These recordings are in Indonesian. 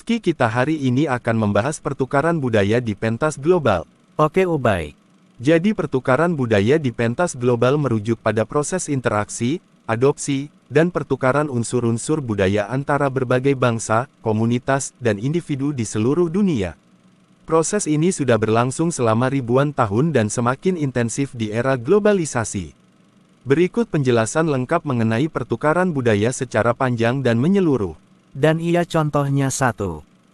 Rifki, kita hari ini akan membahas pertukaran budaya di pentas global. Oke Ubay. Jadi pertukaran budaya di pentas global merujuk pada proses interaksi, adopsi, dan pertukaran unsur-unsur budaya antara berbagai bangsa, komunitas, dan individu di seluruh dunia. Proses ini sudah berlangsung selama ribuan tahun dan semakin intensif di era globalisasi. Berikut penjelasan lengkap mengenai pertukaran budaya secara panjang dan menyeluruh. Dan ia contohnya 1.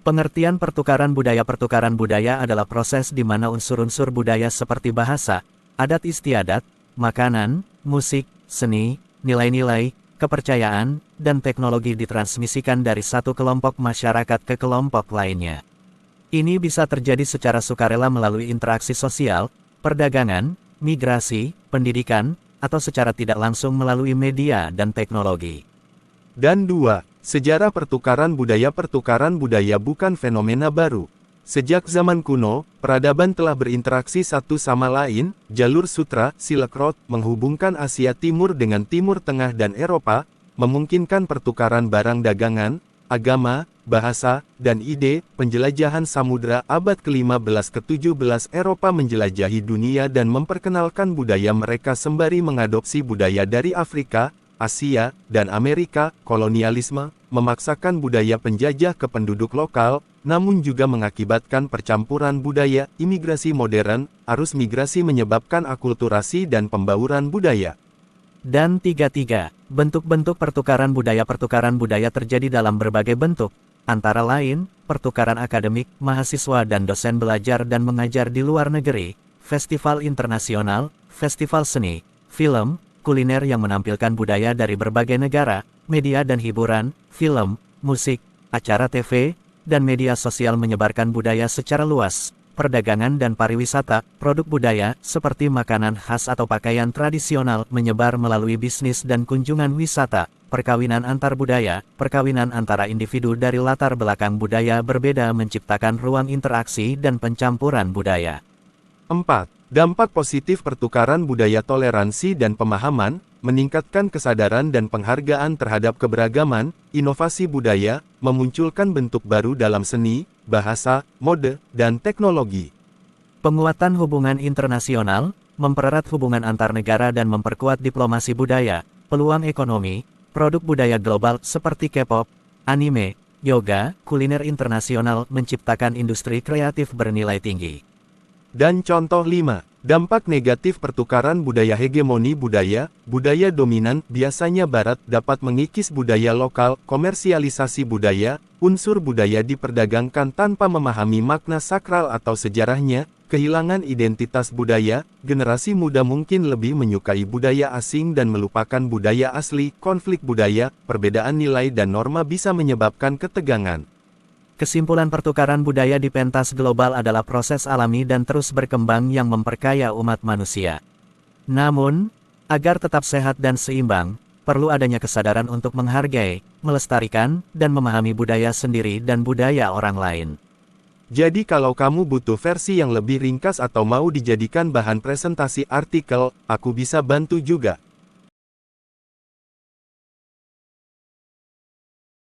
Pengertian pertukaran budaya. Pertukaran budaya adalah proses di mana unsur-unsur budaya seperti bahasa, adat istiadat, makanan, musik, seni, nilai-nilai, kepercayaan, dan teknologi ditransmisikan dari satu kelompok masyarakat ke kelompok lainnya. Ini bisa terjadi secara sukarela melalui interaksi sosial, perdagangan, migrasi, pendidikan, atau secara tidak langsung melalui media dan teknologi. Dan 2. Sejarah pertukaran budaya. Pertukaran budaya bukan fenomena baru. Sejak zaman kuno, peradaban telah berinteraksi satu sama lain. Jalur sutra, Silk Road, menghubungkan Asia Timur dengan Timur Tengah dan Eropa, memungkinkan pertukaran barang dagangan, agama, bahasa, dan ide. Penjelajahan samudra abad ke-15 ke-17 Eropa menjelajahi dunia dan memperkenalkan budaya mereka sembari mengadopsi budaya dari Afrika, Asia, dan Amerika. Kolonialisme memaksakan budaya penjajah ke penduduk lokal, namun juga mengakibatkan percampuran budaya. Imigrasi modern, arus migrasi menyebabkan akulturasi dan pembauran budaya. Dan 3. Bentuk-bentuk pertukaran budaya. Pertukaran budaya terjadi dalam berbagai bentuk, antara lain, pertukaran akademik, mahasiswa dan dosen belajar dan mengajar di luar negeri, festival internasional, festival seni, film, kuliner yang menampilkan budaya dari berbagai negara, media dan hiburan, film, musik, acara TV, dan media sosial menyebarkan budaya secara luas. Perdagangan dan pariwisata, produk budaya, seperti makanan khas atau pakaian tradisional, menyebar melalui bisnis dan kunjungan wisata. Perkawinan antar budaya, perkawinan antara individu dari latar belakang budaya berbeda menciptakan ruang interaksi dan pencampuran budaya. 4. Dampak positif pertukaran budaya. Toleransi dan pemahaman, meningkatkan kesadaran dan penghargaan terhadap keberagaman. Inovasi budaya, memunculkan bentuk baru dalam seni, bahasa, mode, dan teknologi. Penguatan hubungan internasional, mempererat hubungan antar negara dan memperkuat diplomasi budaya. Peluang ekonomi, produk budaya global seperti K-pop, anime, yoga, kuliner internasional menciptakan industri kreatif bernilai tinggi. Dan contoh 5. Dampak negatif pertukaran budaya. Hegemoni budaya, budaya dominan, biasanya Barat, dapat mengikis budaya lokal. Komersialisasi budaya, unsur budaya diperdagangkan tanpa memahami makna sakral atau sejarahnya. Kehilangan identitas budaya, generasi muda mungkin lebih menyukai budaya asing dan melupakan budaya asli. Konflik budaya, perbedaan nilai dan norma bisa menyebabkan ketegangan. Kesimpulan, pertukaran budaya di pentas global adalah proses alami dan terus berkembang yang memperkaya umat manusia. Namun, agar tetap sehat dan seimbang, perlu adanya kesadaran untuk menghargai, melestarikan, dan memahami budaya sendiri dan budaya orang lain. Jadi kalau kamu butuh versi yang lebih ringkas atau mau dijadikan bahan presentasi artikel, aku bisa bantu juga.